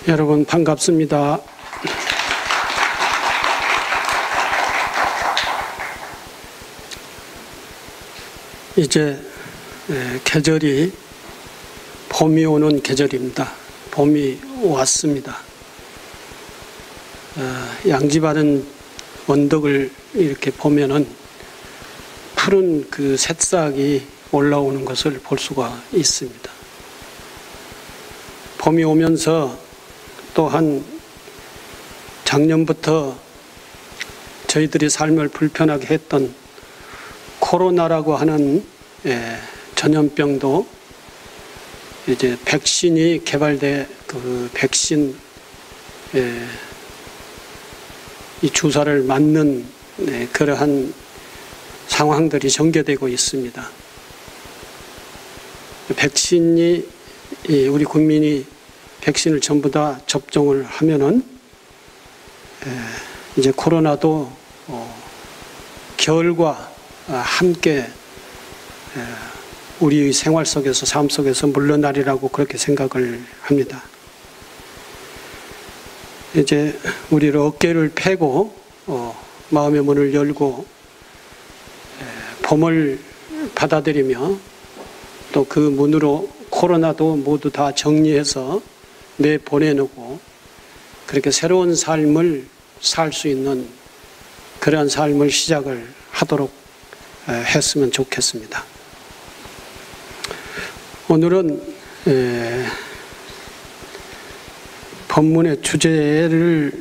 여러분 반갑습니다. 이제 계절이 봄이 오는 계절입니다. 봄이 왔습니다. 양지바른 언덕을 이렇게 보면은 푸른 그 새싹이 올라오는 것을 볼 수가 있습니다. 봄이 오면서 또한 작년부터 저희들이 삶을 불편하게 했던 코로나라고 하는 전염병도 이제 백신이 개발돼 그 백신 이 주사를 맞는 그러한 상황들이 전개되고 있습니다. 백신이 우리 국민이 백신을 전부 다 접종을 하면은 이제 코로나도 겨울과 함께 우리의 생활 속에서 삶 속에서 물러나리라고 그렇게 생각을 합니다. 이제 우리를 어깨를 펴고 마음의 문을 열고 봄을 받아들이며 또 그 문으로 코로나도 모두 다 정리해서 내보내놓고 그렇게 새로운 삶을 살 수 있는 그러한 삶을 시작을 하도록 했으면 좋겠습니다. 오늘은 본문의 주제를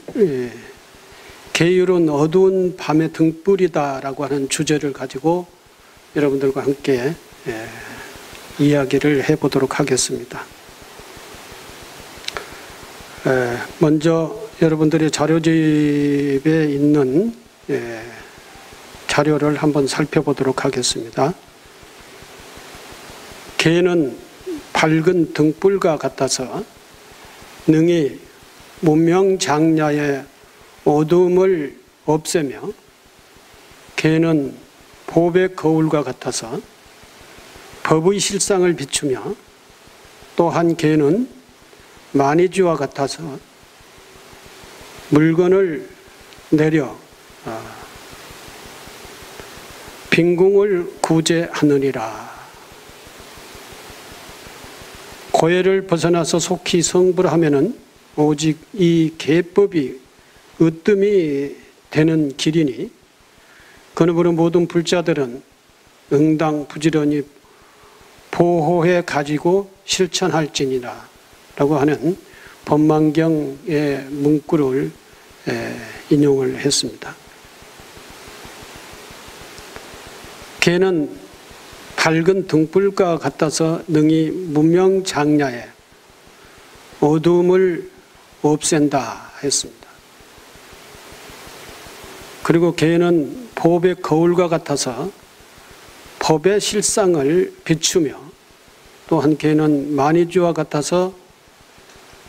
게으른 어두운 밤의 등불이다라고 하는 주제를 가지고 여러분들과 함께 이야기를 해보도록 하겠습니다. 먼저 여러분들의 자료집에 있는 자료를 한번 살펴보도록 하겠습니다. 개는 밝은 등불과 같아서 능히 문명장야의 어둠을 없애며 개는 보배 거울과 같아서 법의 실상을 비추며 또한 개는 만이지와 같아서 물건을 내려 빈궁을 구제하느니라. 고해를 벗어나서 속히 성불하면은 오직 이 계법이 으뜸이 되는 길이니 그러므로 모든 불자들은 응당 부지런히 보호해 가지고 실천할지니라 라고 하는 법만경의 문구를 인용을 했습니다. 개는 밝은 등불과 같아서 능히 문명장야에 어두움을 없앤다 했습니다. 그리고 개는 법의 거울과 같아서 법의 실상을 비추며 또한 개는 만이지와 같아서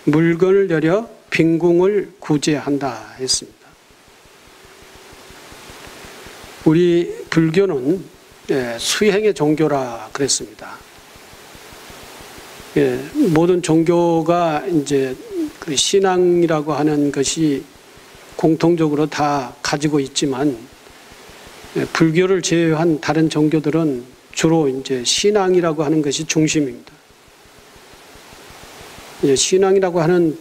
물건을 내려 빈궁을 구제한다 했습니다. 우리 불교는 수행의 종교라 그랬습니다. 모든 종교가 이제 그 신앙이라고 하는 것이 공통적으로 다 가지고 있지만 불교를 제외한 다른 종교들은 주로 이제 신앙이라고 하는 것이 중심입니다. 신앙이라고 하는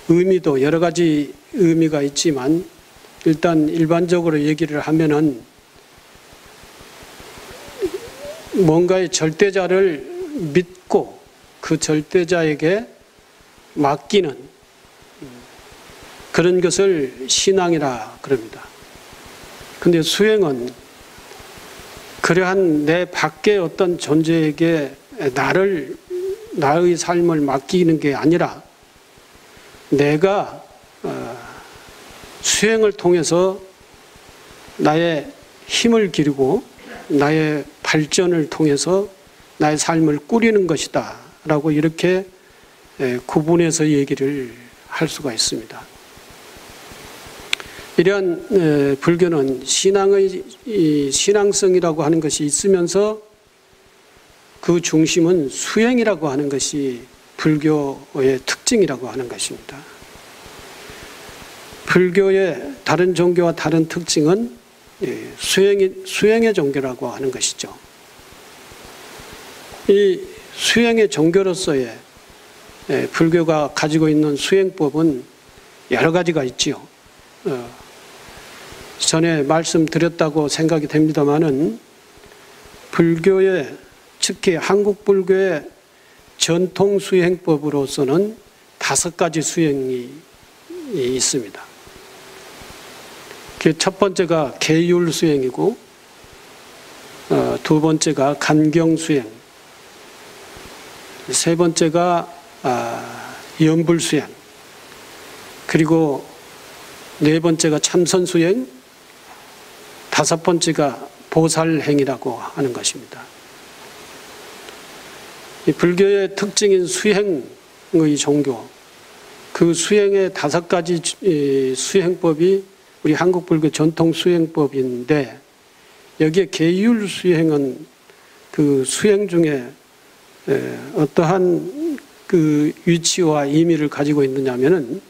의미도 여러 가지 의미가 있지만 일단 일반적으로 얘기를 하면은 뭔가의 절대자를 믿고 그 절대자에게 맡기는 그런 것을 신앙이라 그럽니다. 그런데 수행은 그러한 내 밖의 어떤 존재에게 나의 삶을 맡기는 게 아니라 내가 수행을 통해서 나의 힘을 기르고 나의 발전을 통해서 나의 삶을 꾸리는 것이다 라고 이렇게 구분해서 얘기를 할 수가 있습니다. 이러한 불교는 신앙의 신앙성이라고 하는 것이 있으면서 그 중심은 수행이라고 하는 것이 불교의 특징이라고 하는 것입니다. 불교의 다른 종교와 다른 특징은 수행의 종교라고 하는 것이죠. 이 수행의 종교로서의 불교가 가지고 있는 수행법은 여러 가지가 있지요. 전에 말씀드렸다고 생각이 됩니다마는 불교의, 특히 한국 불교의 전통 수행법으로서는 5가지 수행이 있습니다. 그 첫 번째가 계율 수행이고, 두 번째가 간경 수행, 세 번째가 연불 수행, 그리고 네 번째가 참선 수행, 5번째가 보살행이라고 하는 것입니다. 이 불교의 특징인 수행의 종교, 그 수행의 5가지 수행법이 우리 한국 불교 전통 수행법인데, 여기에 계율 수행은 그 수행 중에 어떠한 그 위치와 의미를 가지고 있느냐면은,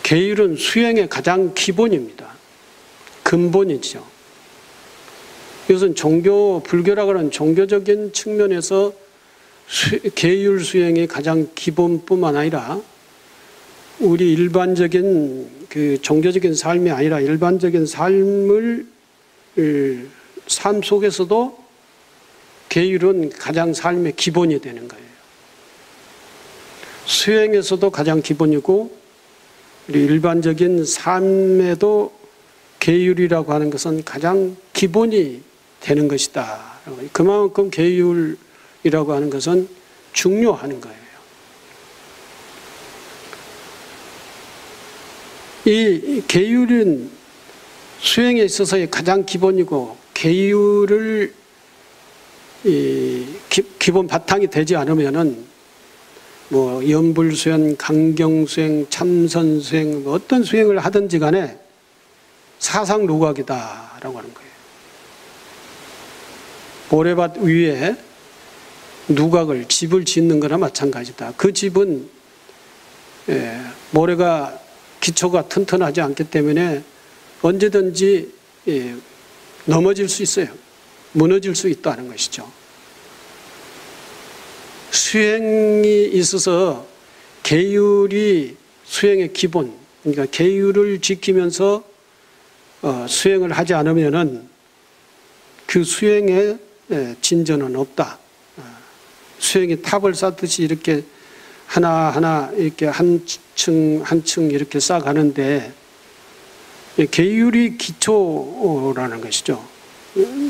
계율은 수행의 가장 기본입니다. 근본이죠. 이것은 불교라고 하는 종교적인 측면에서 계율 수행이 가장 기본뿐만 아니라, 우리 일반적인 그 종교적인 삶이 아니라 일반적인 삶 속에서도 계율은 가장 삶의 기본이 되는 거예요. 수행에서도 가장 기본이고, 우리 일반적인 삶에도 계율이라고 하는 것은 가장 기본이 되는 것이다. 그만큼 계율이라고 하는 것은 중요한 거예요. 이 계율은 수행에 있어서의 가장 기본이고, 계율을 기본 바탕이 되지 않으면은 뭐 연불수행, 강경수행, 참선수행, 뭐 어떤 수행을 하든지 간에 사상루각이다라고 하는 거예요. 모래밭 위에 누각을, 집을 짓는 거나 마찬가지다. 그 집은 모래가, 기초가 튼튼하지 않기 때문에 언제든지 넘어질 수 있어요. 무너질 수 있다는 것이죠. 수행이 있어서 계율이 수행의 기본, 그러니까 계율을 지키면서 수행을 하지 않으면은 그 수행에 진전은 없다. 수행이 탑을 쌓듯이 이렇게 하나하나 이렇게 한 층 이렇게 쌓아가는데, 계율이 기초라는 것이죠.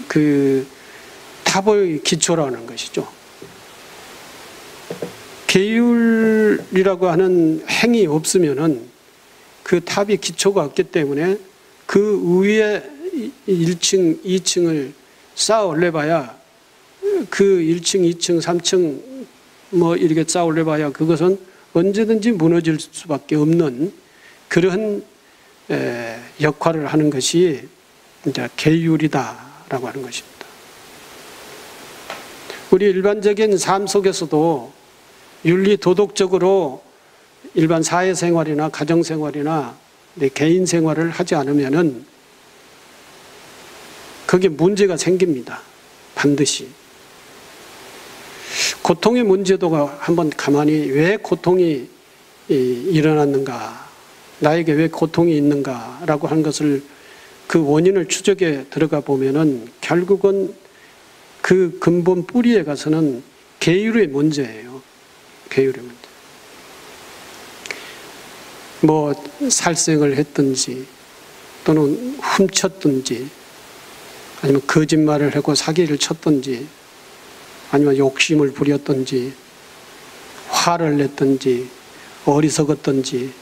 그 탑의 기초라는 것이죠. 계율이라고 하는 행이 없으면은 그 탑이 기초가 없기 때문에 그 위에 1층, 2층을 쌓아 올려봐야, 그 1층, 2층, 3층 뭐 이렇게 쌓아 올려봐야 그것은 언제든지 무너질 수밖에 없는 그런 역할을 하는 것이 이제 계율이다라고 하는 것입니다. 우리 일반적인 삶 속에서도 윤리 도덕적으로 일반 사회생활이나 가정생활이나 개인 생활을 하지 않으면은 거기에 문제가 생깁니다. 반드시. 고통의 문제도 한번 가만히, 왜 고통이 일어났는가, 나에게 왜 고통이 있는가라고 하는 것을, 그 원인을 추적해 들어가 보면은 결국은 그 근본 뿌리에 가서는 계율의 문제예요. 계율의 문제. 뭐 살생을 했든지, 또는 훔쳤든지, 아니면 거짓말을 하고 사기를 쳤든지, 아니면 욕심을 부렸든지, 화를 냈든지, 어리석었든지,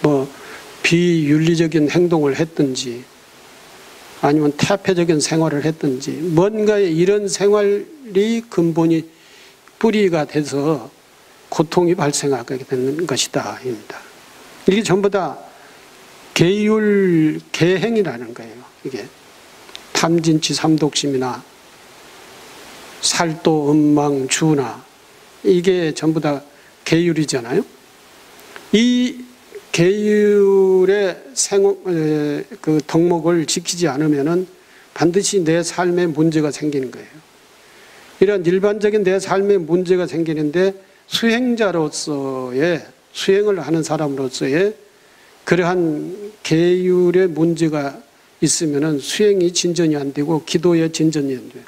뭐 비윤리적인 행동을 했든지, 아니면 태폐적인 생활을 했든지, 뭔가의 이런 생활이 근본이 뿌리가 돼서 고통이 발생하게 되는 것이다 입니다. 이게 전부 다 계율, 계행이라는 거예요. 이게 탐진치, 삼독심이나 살도, 음망, 주나 이게 전부 다 계율이잖아요. 이 계율의 그 덕목을 지키지 않으면은 반드시 내 삶에 문제가 생기는 거예요. 이런 일반적인 내 삶에 문제가 생기는데 수행자로서의 수행을 하는 사람으로서의 그러한 계율의 문제가 있으면은 수행이 진전이 안 되고 기도의 진전이 안 돼요.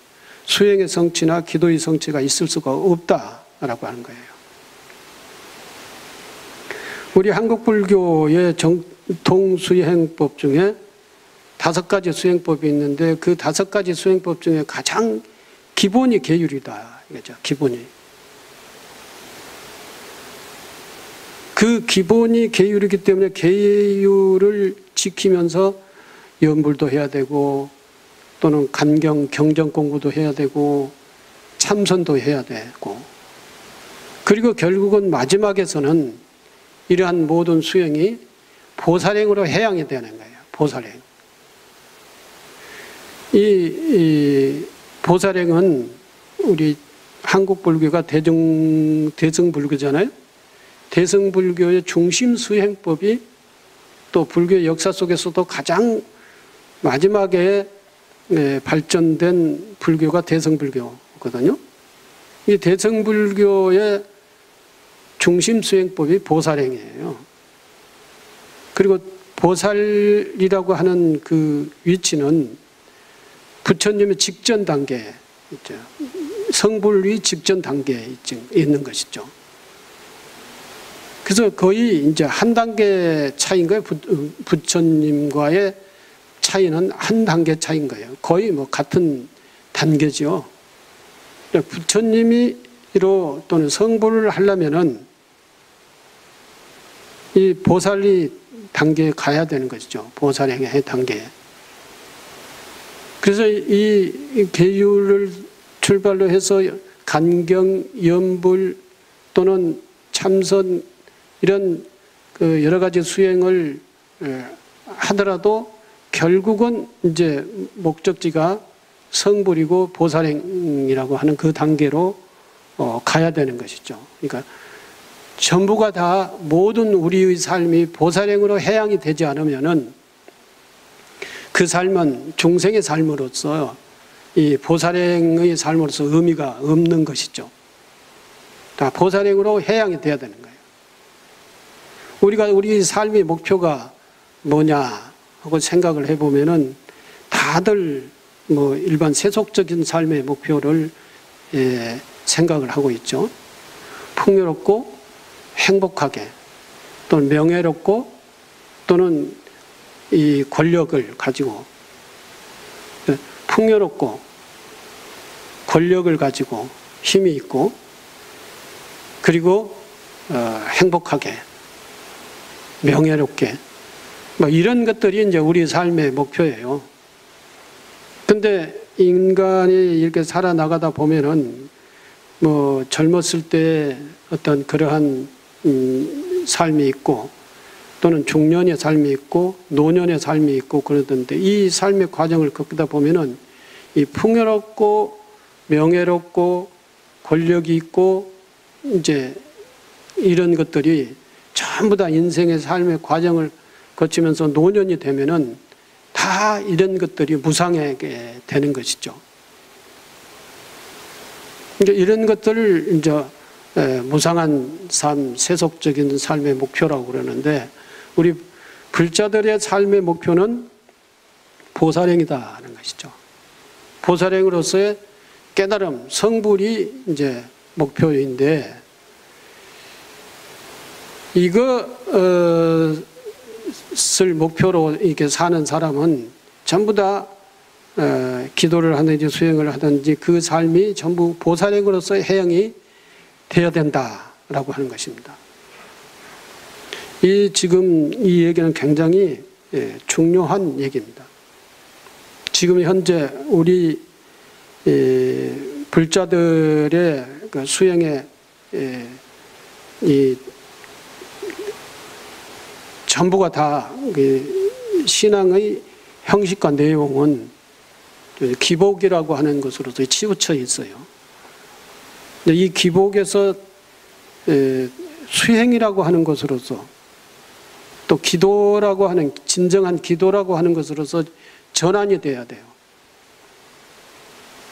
수행의 성취나 기도의 성취가 있을 수가 없다라고 하는 거예요. 우리 한국 불교의 정통 수행법 중에 5가지 수행법이 있는데 그 5가지 수행법 중에 가장 기본이 계율이다. 이거죠. 기본이. 그 기본이 계율이기 때문에 계율을 지키면서 연불도 해야 되고 또는 간경, 경전 공부도 해야 되고 참선도 해야 되고 그리고 결국은 마지막에서는 이러한 모든 수행이 보살행으로 해양이 되는 거예요. 보살행. 이 보살행은 우리 한국 불교가 대승불교잖아요. 대승불교의 중심 수행법이 또 불교 역사 속에서도 가장 마지막에 발전된 불교가 대승불교거든요. 이 대승불교의 중심 수행법이 보살행이에요. 그리고 보살이라고 하는 그 위치는 부처님의 직전 단계 있죠. 성불위 직전 단계에 있는 것이죠. 그래서 거의 이제 한 단계 차이인 거예요. 부처님과의 차이는 한 단계 차이인 거예요. 거의 뭐 같은 단계죠. 부처님이로 또는 성불을 하려면은 이 보살이 단계에 가야 되는 것이죠. 보살행의 단계에. 그래서 이 계율을 출발로 해서 간경, 연불 또는 참선 이런 그 여러 가지 수행을 하더라도 결국은 이제 목적지가 성불이고 보살행이라고 하는 그 단계로 가야 되는 것이죠. 그러니까 전부가 다 모든 우리의 삶이 보살행으로 해양이 되지 않으면은 그 삶은 중생의 삶으로서 이 보살행의 삶으로서 의미가 없는 것이죠. 다 보살행으로 해양이 돼야 되는 거예요. 우리가 우리 삶의 목표가 뭐냐 하고 생각을 해보면은 다들 뭐 일반 세속적인 삶의 목표를 생각을 하고 있죠. 풍요롭고 행복하게 또는 명예롭고 또는 이 권력을 가지고 풍요롭고 권력을 가지고 힘이 있고 그리고 행복하게 명예롭게 뭐 이런 것들이 이제 우리 삶의 목표예요. 근데 인간이 이렇게 살아나가다 보면은 뭐 젊었을 때 어떤 그러한 삶이 있고 또는 중년의 삶이 있고 노년의 삶이 있고 그러던데 이 삶의 과정을 겪다 보면은 이 풍요롭고 명예롭고 권력이 있고 이제 이런 것들이 전부 다 인생의 삶의 과정을 거치면서 노년이 되면은 다 이런 것들이 무상하게 되는 것이죠. 이제 이런 것들을 이제 무상한 삶, 세속적인 삶의 목표라고 그러는데 우리 불자들의 삶의 목표는 보살행이다 하는 것이죠. 보살행으로서의 깨달음, 성불이 이제 목표인데 이것을 목표로 이렇게 사는 사람은 전부 다 기도를 하든지 수행을 하든지 그 삶이 전부 보살행으로서의 해양이 되어야 된다라고 하는 것입니다. 지금 이 얘기는 굉장히 중요한 얘기입니다. 지금 현재 우리 불자들의 그 수행의 이 전부가 다 신앙의 형식과 내용은 기복이라고 하는 것으로서 치우쳐 있어요. 이 기복에서 수행이라고 하는 것으로서 또 기도라고 하는 진정한 기도라고 하는 것으로서 전환이 돼야 돼요.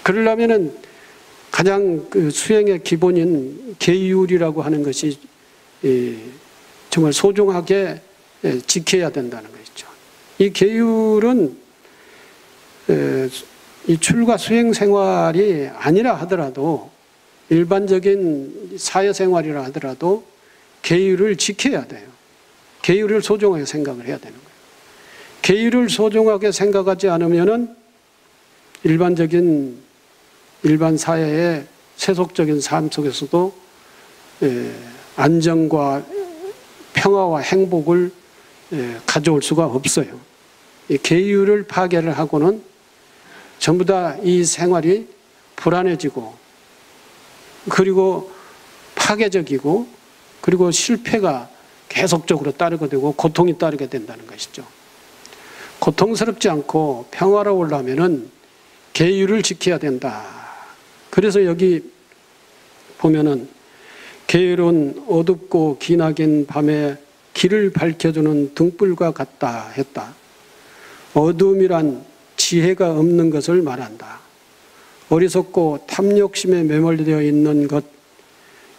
그러려면은 가장 그 수행의 기본인 계율이라고 하는 것이 정말 소중하게 지켜야 된다는 것이죠. 이 계율은 이 출가 수행 생활이 아니라 하더라도 일반적인 사회생활이라 하더라도 계율을 지켜야 돼요. 계율을 소중하게 생각을 해야 되는 거예요. 계율을 소중하게 생각하지 않으면은 일반 사회의 세속적인 삶 속에서도 안정과 평화와 행복을 가져올 수가 없어요. 이 계율을 파괴를 하고는 전부 다 이 생활이 불안해지고 그리고 파괴적이고 그리고 실패가 계속적으로 따르게 되고 고통이 따르게 된다는 것이죠. 고통스럽지 않고 평화로우려면은 계율을 지켜야 된다. 그래서 여기 보면은 계율은 어둡고 기나긴 밤에 길을 밝혀주는 등불과 같다 했다. 어둠이란 지혜가 없는 것을 말한다. 어리석고 탐욕심에 매몰되어 있는 것,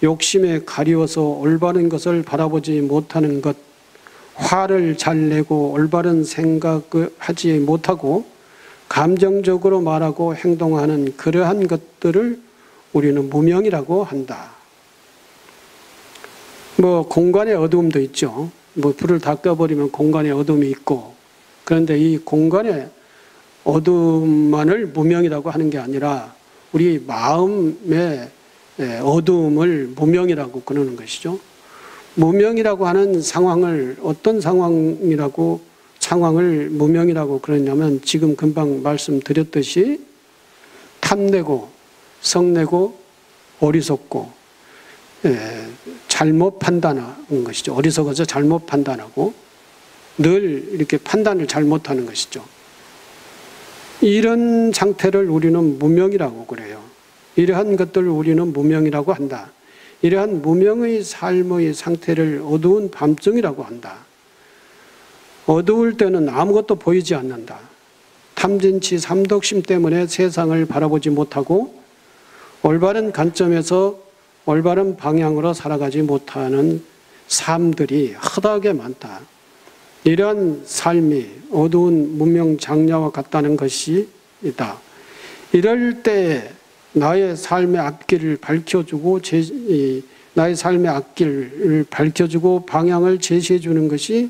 욕심에 가리워서 올바른 것을 바라보지 못하는 것, 화를 잘 내고 올바른 생각을 하지 못하고 감정적으로 말하고 행동하는 그러한 것들을 우리는 무명이라고 한다. 공간의 어두움도 있죠. 불을 다 꺼버리면 공간의 어두움이 있고, 그런데 이 공간의 어두움만을 무명이라고 하는 게 아니라 우리 마음의 어두움을 무명이라고 그러는 것이죠. 무명이라고 하는 상황을 어떤 상황을 무명이라고 그러냐면 지금 금방 말씀드렸듯이 탐내고 성내고 어리석고 잘못 판단하는 것이죠. 어리석어서 잘못 판단하고 늘 이렇게 판단을 잘못하는 것이죠. 이런 상태를 우리는 무명이라고 그래요. 이러한 것들을 우리는 무명이라고 한다. 이러한 무명의 삶의 상태를 어두운 밤중이라고 한다. 어두울 때는 아무것도 보이지 않는다. 탐진치 삼독심 때문에 세상을 바라보지 못하고 올바른 관점에서 올바른 방향으로 살아가지 못하는 삶들이 허다하게 많다. 이러한 삶이 어두운 무명장냐와 같다는 것이다. 이럴 때 나의 삶의 앞길을 밝혀주고 나의 삶의 앞길을 밝혀주고 방향을 제시해 주는 것이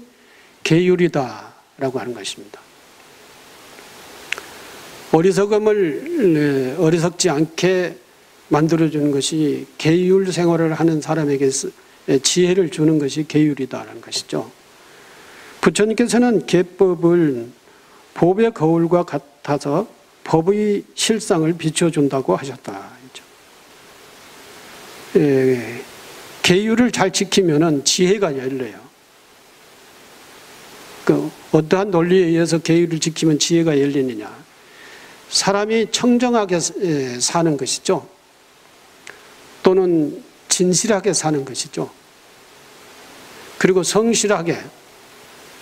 계율이다라고 하는 것입니다. 어리석음을 어리석지 않게 만들어주는 것이 계율 생활을 하는 사람에게 지혜를 주는 것이 계율이다라는 것이죠. 부처님께서는 계법을 법의 거울과 같아서 법의 실상을 비춰준다고 하셨다. 계율을 잘 지키면은 지혜가 열려요. 어떠한 논리에 의해서 계율을 지키면 지혜가 열리느냐? 사람이 청정하게 사는 것이죠. 또는 진실하게 사는 것이죠. 그리고 성실하게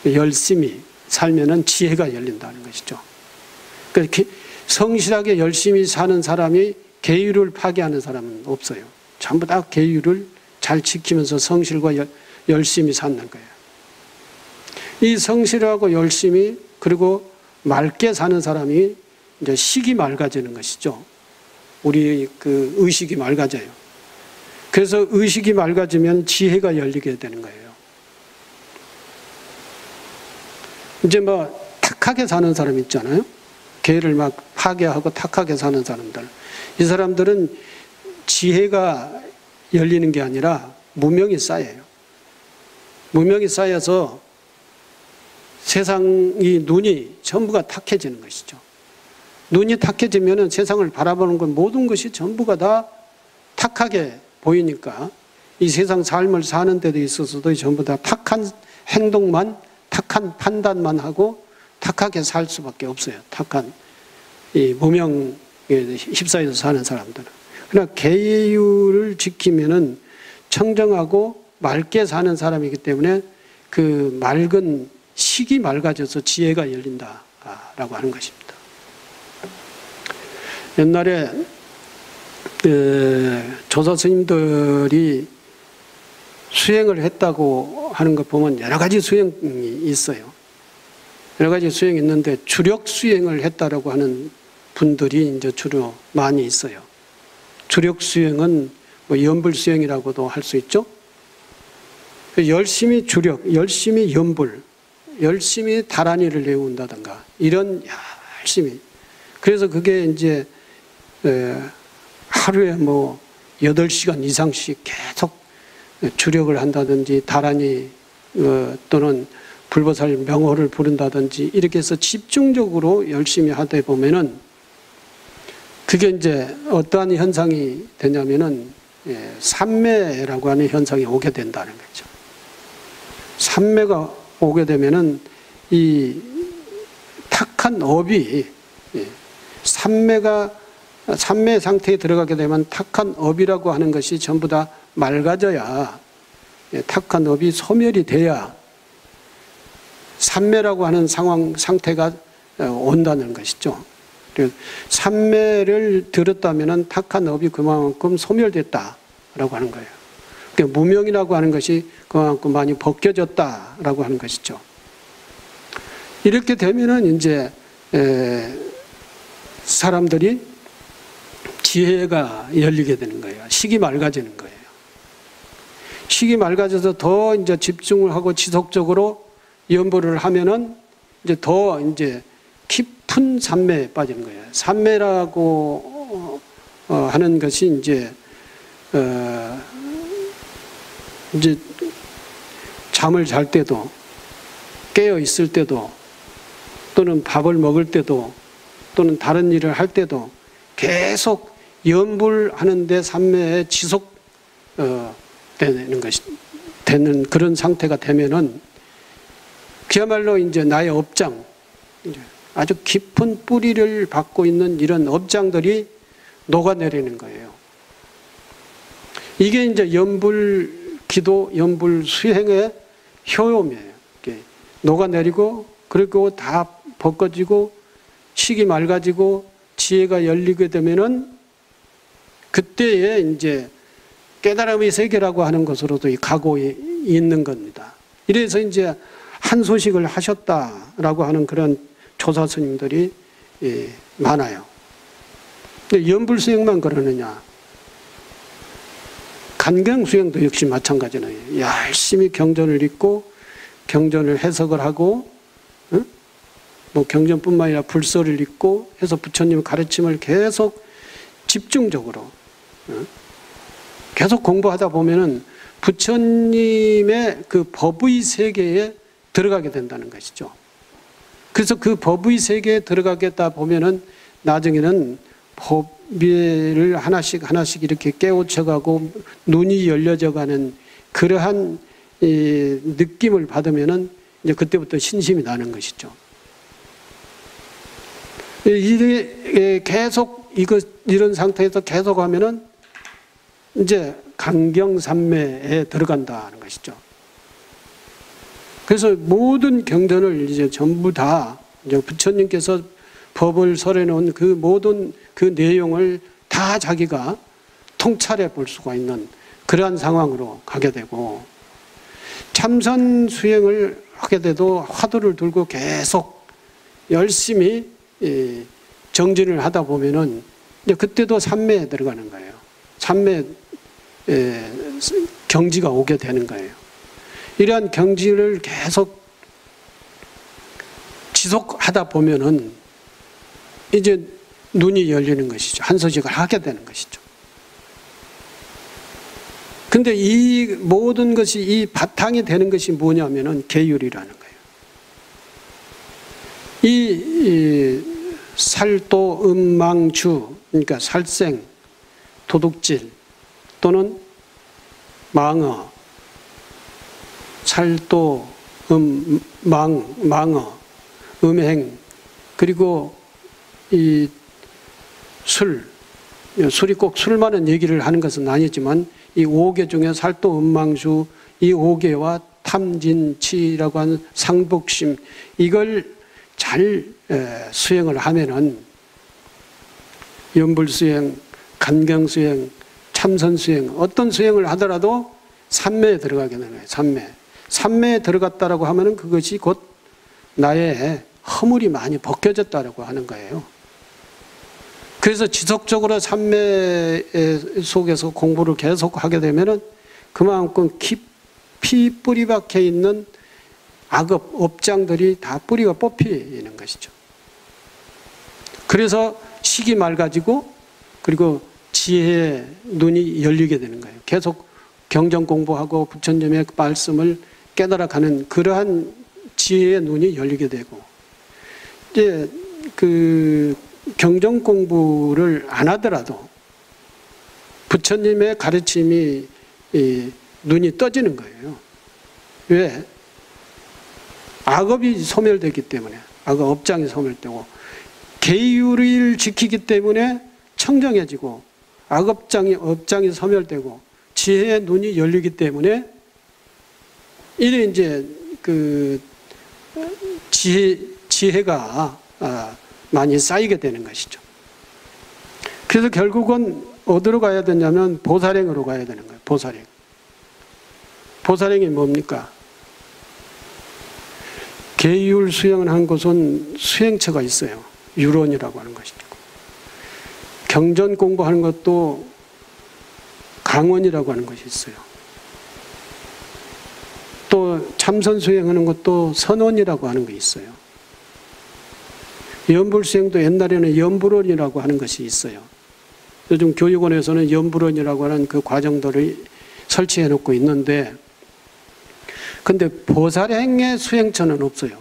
열심히 살면은 지혜가 열린다는 것이죠. 그러니까 성실하게 열심히 사는 사람이 계율을 파괴하는 사람은 없어요. 전부 다 계율을 잘 지키면서 성실과 열심히 사는 거예요. 이 성실하고 열심히 그리고 맑게 사는 사람이 이제 식이 맑아지는 것이죠. 우리 그 의식이 맑아져요. 그래서 의식이 맑아지면 지혜가 열리게 되는 거예요. 이제 탁하게 사는 사람 있잖아요. 계를 막 파괴하고 탁하게 사는 사람들. 이 사람들은 지혜가 열리는 게 아니라 무명이 쌓여요. 무명이 쌓여서 세상이 눈이 전부가 탁해지는 것이죠. 눈이 탁해지면 세상을 바라보는 것 모든 것이 전부가 다 탁하게 보이니까 이 세상 삶을 사는 데도 있어서도 전부 다 탁한 행동만 탁한 판단만 하고 탁하게 살 수밖에 없어요. 탁한 이 무명에 휩싸여서 사는 사람들은. 그러나 계율을 지키면은 청정하고 맑게 사는 사람이기 때문에 그 맑은 식이 맑아져서 지혜가 열린다라고 하는 것입니다. 옛날에 조사 스님들이 수행을 했다고 하는 것 보면 여러 가지 수행이 있어요. 여러 가지 수행이 있는데 주력 수행을 했다라고 하는 분들이 이제 주로 많이 있어요. 주력 수행은 뭐 연불 수행이라고도 할 수 있죠. 열심히 주력, 열심히 연불, 열심히 다란이를 외운다든가 이런 열심히. 그래서 그게 이제 하루에 뭐 8시간 이상씩 계속 주력을 한다든지 다란이 또는 불보살 명호를 부른다든지 이렇게 해서 집중적으로 열심히 하다 보면은 그게 이제 어떠한 현상이 되냐면은 삼매라고 하는 현상이 오게 된다는 거죠. 삼매가 오게 되면은 이 탁한 업이 삼매 상태에 들어가게 되면 탁한 업이라고 하는 것이 전부 다 맑아져야 탁한 업이 소멸이 돼야 삼매라고 하는 상태가 온다는 것이죠. 삼매를 들었다면 탁한 업이 그만큼 소멸됐다라고 하는 거예요. 그러니까 무명이라고 하는 것이 그만큼 많이 벗겨졌다라고 하는 것이죠. 이렇게 되면은 이제 사람들이 지혜가 열리게 되는 거예요. 식이 맑아지는 거예요. 식이 맑아져서 더 이제 집중을 하고 지속적으로 연보를 하면은 이제 더 이제 깊은 삼매에 빠지는 거예요. 삼매라고 하는 것이 이제 잠을 잘 때도 깨어 있을 때도 또는 밥을 먹을 때도 또는 다른 일을 할 때도 계속 연불하는데 삼매에 지속 되는 그런 상태가 되면은 그야말로 이제 나의 업장, 아주 깊은 뿌리를 받고 있는 이런 업장들이 녹아내리는 거예요. 이게 이제 연불 기도, 연불 수행의 효용이에요. 녹아내리고 그리고 다 벗겨지고 식이 맑아지고 지혜가 열리게 되면은 그때에 이제 깨달음의 세계라고 하는 것으로도 가고 있는 겁니다. 이래서 이제 한 소식을 하셨다라고 하는 그런 조사 스님들이 많아요. 근데 연불 수행만 그러느냐? 간경 수행도 역시 마찬가지네요. 열심히 경전을 읽고 경전을 해석을 하고 뭐 경전뿐만 아니라 불서를 읽고 해서 부처님의 가르침을 계속 집중적으로 계속 공부하다 보면은 부처님의 그 법의 세계에 들어가게 된다는 것이죠. 그래서 그 법의 세계에 들어가겠다 보면은 나중에는 법을 하나씩 이렇게 깨우쳐가고 눈이 열려져가는 그러한 느낌을 받으면은 이제 그때부터 신심이 나는 것이죠. 계속 이런 상태에서 계속 하면은 이제 강경삼매에 들어간다는 것이죠. 그래서 모든 경전을 이제 전부 다 이제 부처님께서 법을 설해 놓은 그 모든 그 내용을 다 자기가 통찰해 볼 수가 있는 그러한 상황으로 가게 되고, 참선 수행을 하게 돼도 화두를 들고 계속 열심히 정진을 하다 보면은 이제 그때도 삼매에 들어가는 거예요. 삼매 경지가 오게 되는 거예요. 이러한 경지를 계속 지속하다 보면은 이제 눈이 열리는 것이죠. 한소식을 하게 되는 것이죠. 근데 이 모든 것이 이 바탕이 되는 것이 뭐냐면은 계율이라는 거예요. 이 살도, 망주, 그러니까 살생, 도둑질 또는 망어, 살도, 망어, 음행, 그리고 이 술, 술이 꼭 술만은 얘기를 하는 것은 아니지만 이 5개 중에 살도, 음망수, 이 5개와 탐진치라고 하는 상복심, 이걸 잘 수행을 하면은 연불수행, 간경수행, 참선수행, 어떤 수행을 하더라도 삼매에 들어가게 되는 거예요. 삼매에 들어갔다라고 하면은 그것이 곧 나의 허물이 많이 벗겨졌다라고 하는 거예요. 그래서 지속적으로 삼매 속에서 공부를 계속 하게 되면은 그만큼 깊이 뿌리 박혀 있는 악업, 업장들이 다 뿌리가 뽑히는 것이죠. 그래서 시기 맑아지고 그리고 지혜의 눈이 열리게 되는 거예요. 계속 경전 공부하고 부처님의 말씀을 깨달아가는 그러한 지혜의 눈이 열리게 되고, 이제 그 경전 공부를 안 하더라도 부처님의 가르침이 눈이 떠지는 거예요. 왜? 악업이 소멸되기 때문에, 악업 업장이 소멸되고, 계율을 지키기 때문에 청정해지고, 업장이 소멸되고, 지혜의 눈이 열리기 때문에, 이래 이제 그 지혜가 많이 쌓이게 되는 것이죠. 그래서 결국은 어디로 가야 되냐면 보살행으로 가야 되는 거예요. 보살행. 보살행이 뭡니까? 계율 수행을 한 곳은 수행처가 있어요. 유론이라고 하는 것이 있고, 경전 공부하는 것도 강원이라고 하는 것이 있어요. 또 참선 수행하는 것도 선원이라고 하는 게 있어요. 연불 수행도 옛날에는 연불원이라고 하는 것이 있어요. 요즘 교육원에서는 연불원이라고 하는 그 과정들을 설치해 놓고 있는데, 근데 보살행의 수행처는 없어요.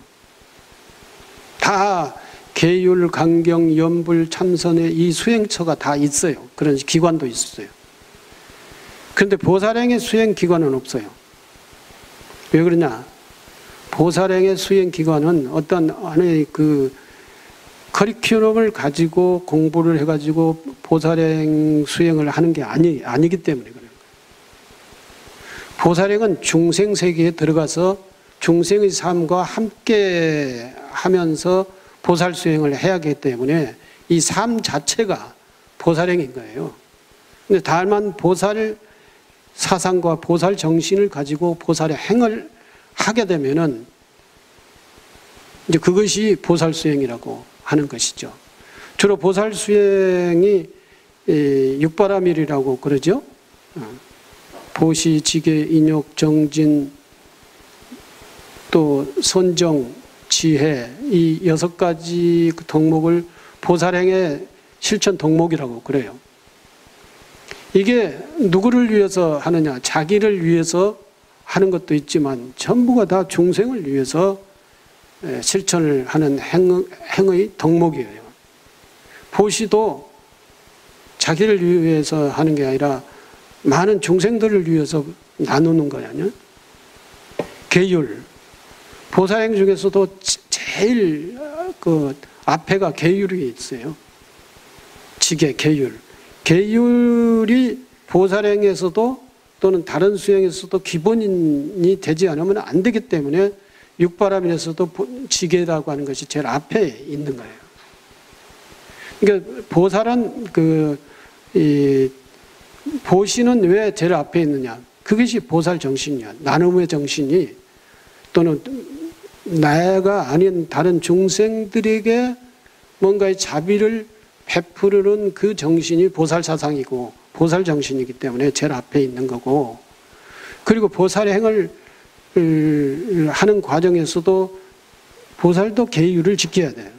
다 계율, 강경, 연불, 참선의 이 수행처가 다 있어요. 그런 기관도 있어요. 그런데 보살행의 수행 기관은 없어요. 왜 그러냐? 보살행의 수행 기관은 어떤 하나의 그 커리큘럼을 가지고 공부를 해가지고 보살행 수행을 하는 게 아니기 때문에 그래요. 보살행은 중생 세계에 들어가서 중생의 삶과 함께 하면서 보살 수행을 해야 하기 때문에 이 삶 자체가 보살행인 거예요. 근데 다만 보살 사상과 보살 정신을 가지고 보살의 행을 하게 되면은 이제 그것이 보살 수행이라고 하는 것이죠. 주로 보살 수행이 육바라밀이라고 그러죠. 보시, 지계, 인욕, 정진, 또 선정, 지혜, 이 6가지 덕목을 보살행의 실천 덕목이라고 그래요. 이게 누구를 위해서 하느냐? 자기를 위해서 하는 것도 있지만 전부가 다 중생을 위해서 실천을 하는 행의 덕목이에요. 보시도 자기를 위해서 하는 게 아니라 많은 중생들을 위해서 나누는 거잖아요. 계율, 보살행 중에서도 제일 그 앞에가 계율이 있어요. 지계, 계율. 계율이 보살행에서도 또는 다른 수행에서도 기본이 되지 않으면 안 되기 때문에 육바라밀에서도 지계라고 하는 것이 제일 앞에 있는 거예요. 그러니까 보살은 보시는 왜 제일 앞에 있느냐? 그것이 보살 정신이야. 나눔의 정신이, 또는 나가 아닌 다른 중생들에게 뭔가의 자비를 베푸는 그 정신이 보살 사상이고 보살 정신이기 때문에 제일 앞에 있는 거고, 그리고 보살행을 하는 과정에서도 보살도 계율을 지켜야 돼요.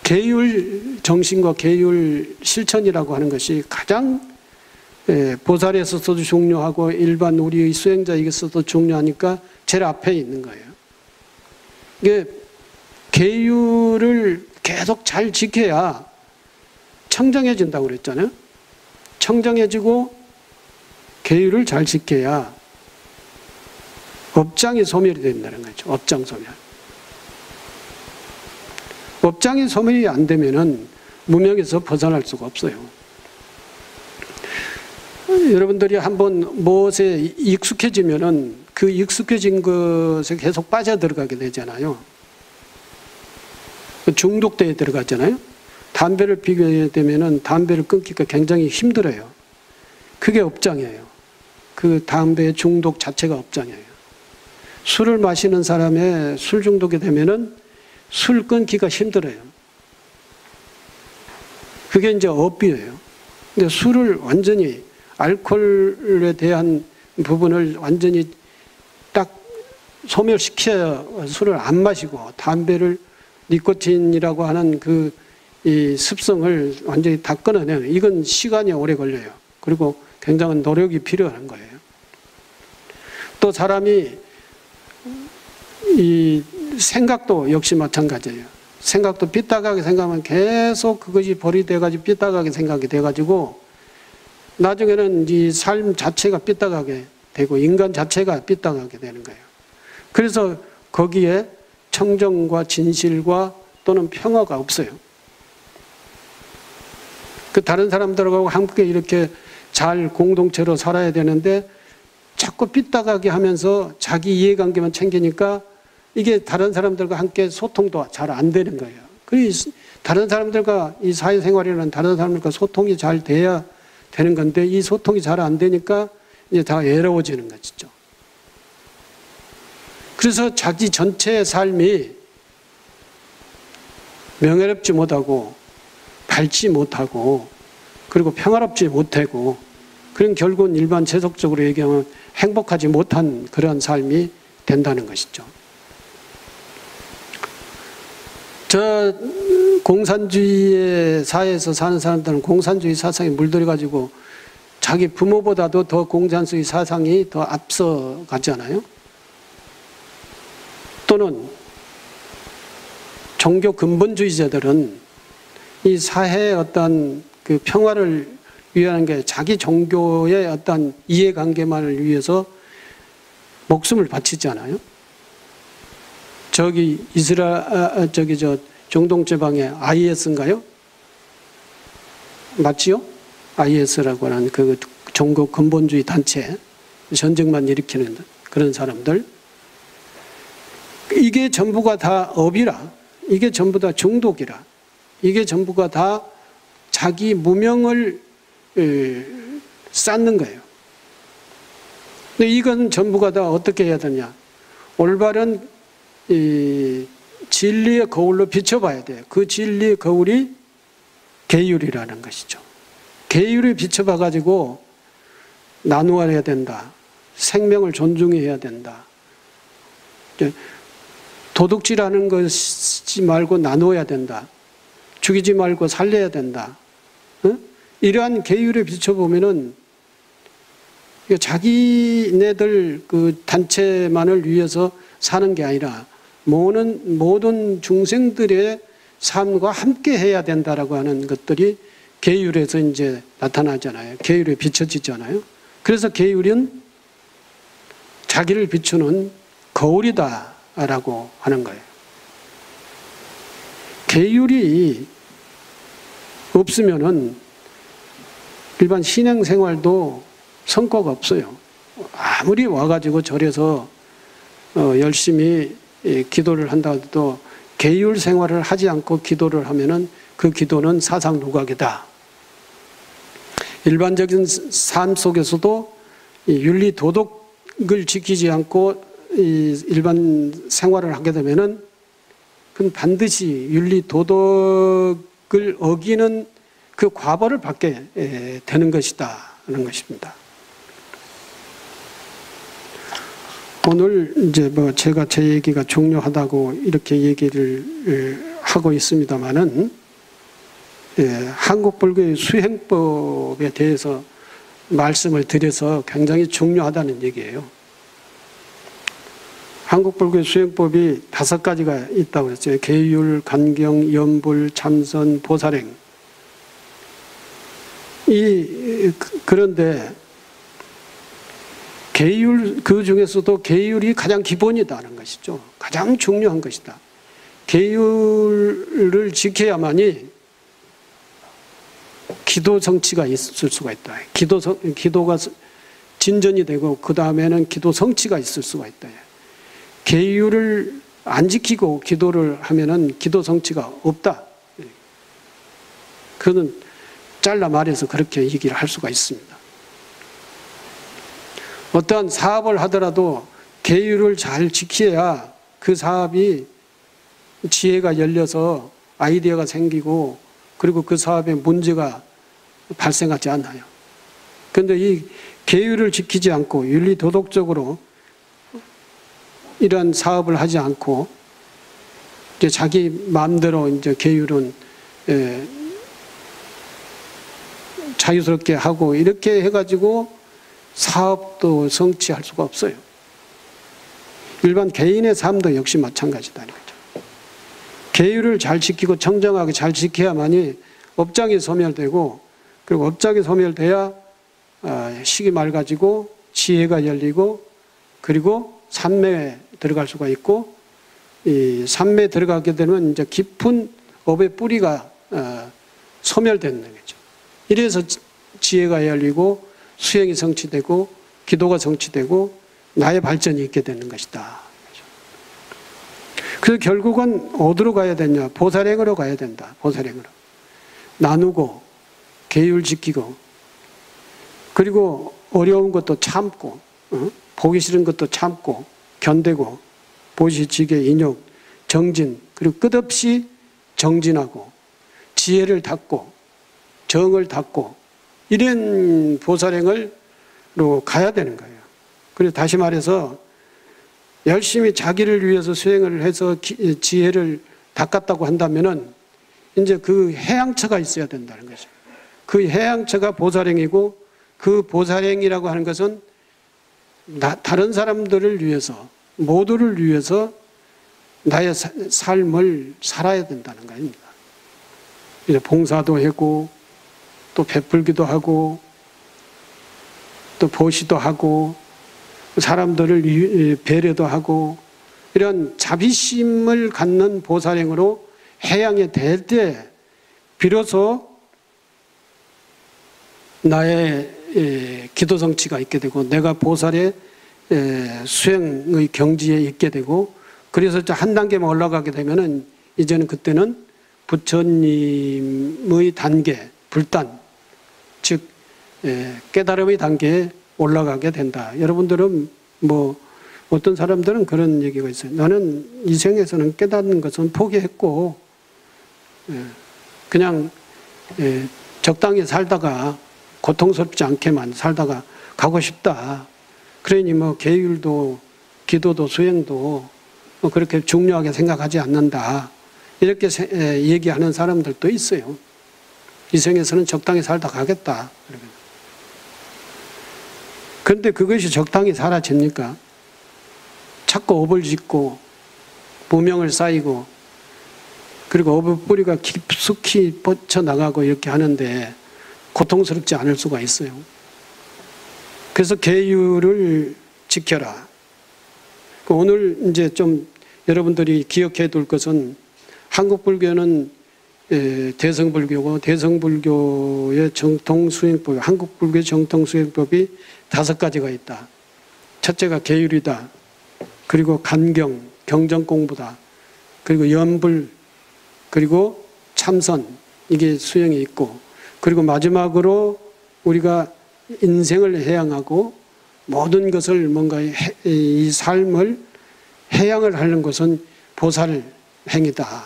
계율 정신과 계율 실천이라고 하는 것이 가장 보살에 있어서도 중요하고 일반 우리의 수행자에게서도 중요하니까 제일 앞에 있는 거예요. 이게 계율을 계속 잘 지켜야 청정해진다고 그랬잖아요. 청정해지고 계율을 잘 지켜야 업장이 소멸이 된다는 거죠. 업장 소멸. 업장이 소멸이 안 되면은 무명에서 벗어날 수가 없어요. 여러분들이 한번 무엇에 익숙해지면은 그 익숙해진 것에 계속 빠져들어가게 되잖아요. 중독되어 들어갔잖아요. 담배를 피게 되면은 담배를 끊기가 굉장히 힘들어요. 그게 업장이에요. 그 담배 중독 자체가 업장이에요. 술을 마시는 사람의 술 중독이 되면은 술 끊기가 힘들어요. 그게 이제 업이에요. 근데 술을 완전히 알코올에 대한 부분을 완전히 딱 소멸시켜야 술을 안 마시고 담배를 니코틴이라고 하는 이 습성을 완전히 다 끊어내요. 이건 시간이 오래 걸려요. 그리고 굉장한 노력이 필요한 거예요. 또 사람이 이 생각도 역시 마찬가지예요. 생각도 삐딱하게 생각하면 계속 그것이 벌이 돼가지고 삐딱하게 생각이 돼가지고 나중에는 이 삶 자체가 삐딱하게 되고 인간 자체가 삐딱하게 되는 거예요. 그래서 거기에 청정과 진실과 또는 평화가 없어요. 그 다른 사람들하고 함께 이렇게 잘 공동체로 살아야 되는데 자꾸 삐딱하게 하면서 자기 이해관계만 챙기니까 이게 다른 사람들과 함께 소통도 잘 안 되는 거예요. 그래서 다른 사람들과 이 사회생활이라는 다른 사람들과 소통이 잘 돼야 되는 건데 이 소통이 잘 안 되니까 이제 다 외로워지는 것이죠. 그래서 자기 전체의 삶이 명예롭지 못하고 밝지 못하고 그리고 평화롭지 못하고 그런 결국은 일반 세속적으로 얘기하면 행복하지 못한 그런 삶이 된다는 것이죠. 저 공산주의의 사회에서 사는 사람들은 공산주의 사상에 물들여가지고 자기 부모보다도 더 공산주의 사상이 더 앞서가잖아요. 또는 종교 근본주의자들은 이 사회의 어떤 그 평화를 위한 게 자기 종교의 어떤 이해관계만을 위해서 목숨을 바치잖아요. 중동 지방의 IS인가요? 맞지요? IS라고 하는 그 종교 근본주의 단체, 전쟁만 일으키는 그런 사람들. 이게 전부가 다 업이라, 이게 전부 다 중독이라, 이게 전부가 다 자기 무명을 쌓는 거예요. 근데 이건 전부가 다 어떻게 해야 되냐? 올바른 이 진리의 거울로 비춰봐야 돼요. 그 진리의 거울이 계율이라는 것이죠. 계율을 비춰봐가지고 나누어야 된다. 생명을 존중해야 된다. 도둑질하는 것이 말고 나누어야 된다. 죽이지 말고 살려야 된다. 이러한 계율에 비춰보면은 자기네들 그 단체만을 위해서 사는 게 아니라 모든 중생들의 삶과 함께 해야 된다라고 하는 것들이 계율에서 이제 나타나잖아요. 계율에 비춰지잖아요. 그래서 계율은 자기를 비추는 거울이다라고 하는 거예요. 계율이 없으면은 일반 신앙생활도 성과가 없어요. 아무리 와가지고 절에서 열심히 기도를 한다 해도 계율 생활을 하지 않고 기도를 하면은 그 기도는 사상 누각이다. 일반적인 삶 속에서도 윤리 도덕을 지키지 않고 일반 생활을 하게 되면은 그건 반드시 윤리 도덕을 어기는 그 과벌을 받게 되는 것이다 하는 것입니다. 오늘 이제 제가 제 얘기가 중요하다고 이렇게 얘기를 하고 있습니다만은 한국 불교의 수행법에 대해서 말씀을 드려서 굉장히 중요하다는 얘기예요. 한국 불교의 수행법이 5가지가 있다고 그랬어요. 계율, 간경, 염불, 참선, 보살행. 그런데 계율, 그 중에서도 계율이 가장 기본이다는 것이죠. 가장 중요한 것이다. 계율을 지켜야만이 기도 성취가 있을 수가 있다. 기도가 진전이 되고 그 다음에는 기도 성취가 있을 수가 있다. 계율을 안 지키고 기도를 하면은 기도 성취가 없다. 그는 잘라 말해서 그렇게 얘기를 할 수가 있습니다. 어떠한 사업을 하더라도 계율을 잘 지켜야 그 사업이 지혜가 열려서 아이디어가 생기고 그리고 그 사업에 문제가 발생하지 않아요. 그런데 이 계율을 지키지 않고 윤리 도덕적으로 이러한 사업을 하지 않고 이제 자기 마음대로 이제 계율은 자유스럽게 하고 이렇게 해가지고 사업도 성취할 수가 없어요. 일반 개인의 삶도 역시 마찬가지다. 계율을 잘 지키고 청정하게 잘 지켜야만이 업장이 소멸되고 그리고 업장이 소멸돼야 식이 맑아지고 지혜가 열리고 그리고 산매에 들어갈 수가 있고 이 산매에 들어가게 되면 이제 깊은 업의 뿌리가 소멸되는 거죠. 이래서 지혜가 열리고 수행이 성취되고 기도가 성취되고 나의 발전이 있게 되는 것이다. 그래서 결국은 어디로 가야 되냐? 보살행으로 가야 된다. 보살행으로. 나누고 계율 지키고 그리고 어려운 것도 참고 보기 싫은 것도 참고 견디고 보시, 지계, 인욕, 정진 그리고 끝없이 정진하고 지혜를 닦고 정을 닦고 이런 보살행으로 가야 되는 거예요. 그래서 다시 말해서 열심히 자기를 위해서 수행을 해서 지혜를 닦았다고 한다면은 이제 그 해양처가 있어야 된다는 거죠. 그 해양처가 보살행이고 그 보살행이라고 하는 것은 다른 사람들을 위해서 모두를 위해서 나의 삶을 살아야 된다는 겁니다. 이제 봉사도 하고 또 베풀기도 하고 또 보시도 하고 사람들을 배려도 하고 이런 자비심을 갖는 보살행으로 해양에 될 때 비로소 나의 기도 성취가 있게 되고 내가 보살의 수행의 경지에 있게 되고 그래서 한 단계만 올라가게 되면은 이제는 그때는 부처님의 단계, 불단, 즉 깨달음의 단계에 올라가게 된다. 여러분들은 뭐 어떤 사람들은 그런 얘기가 있어요. 나는 이 생에서는 깨닫는 것은 포기했고 그냥 적당히 살다가 고통스럽지 않게만 살다가 가고 싶다. 그러니 뭐 계율도 기도도 수행도 뭐 그렇게 중요하게 생각하지 않는다. 이렇게 얘기하는 사람들도 있어요. 이 생에서는 적당히 살다 가겠다. 그런데 그것이 적당히 사라집니까? 자꾸 업을 짓고 무명을 쌓이고 그리고 업의 뿌리가 깊숙이 뻗쳐나가고 이렇게 하는데 고통스럽지 않을 수가 있어요. 그래서 계율을 지켜라. 오늘 이제 좀 여러분들이 기억해 둘 것은 한국 불교는 대성불교고 대성불교의 정통수행법, 한국 불교의 정통수행법이 5가지가 있다. 첫째가 계율이다. 그리고 간경, 경전공부다. 그리고 연불, 그리고 참선, 이게 수행이 있고 그리고 마지막으로 우리가 인생을 해양하고 모든 것을 뭔가 이 삶을 해양을 하는 것은 보살행이다.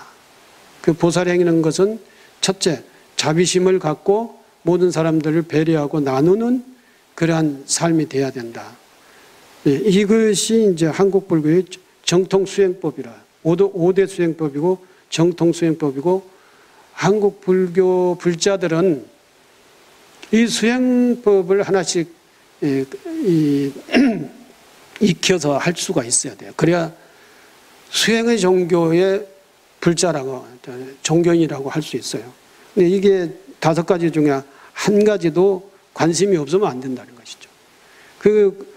그 보살행이라는 것은 첫째, 자비심을 갖고 모든 사람들을 배려하고 나누는 그러한 삶이 돼야 된다. 이것이 이제 한국 불교의 정통 수행법이라 5대 수행법이고 정통 수행법이고 한국 불교 불자들은 이 수행법을 하나씩 익혀서 할 수가 있어야 돼요. 그래야 수행의 종교의 불자라고 종교인이라고 할 수 있어요. 근데 이게 5가지 중에 한 가지도 관심이 없으면 안 된다는 것이죠. 그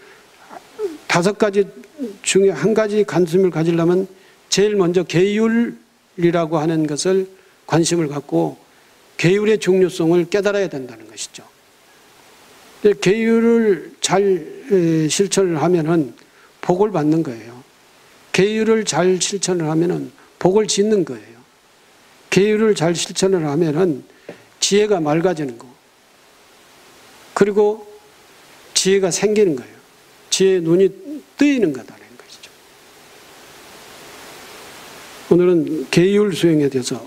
5가지 중에 한 가지 관심을 가지려면 제일 먼저 계율이라고 하는 것을 관심을 갖고 계율의 중요성을 깨달아야 된다는 것이죠. 계율을 잘 실천을 하면은 복을 받는 거예요. 계율을 잘 실천을 하면은 복을 짓는 거예요. 계율을 잘 실천을 하면은 지혜가 맑아지는 거. 그리고 지혜가 생기는 거예요. 지혜의 눈이 뜨이는 거다라는 것이죠. 오늘은 계율 수행에 대해서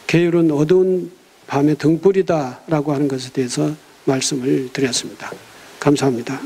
계율은 어두운 밤의 등불이다라고 하는 것에 대해서 말씀을 드렸습니다. 감사합니다.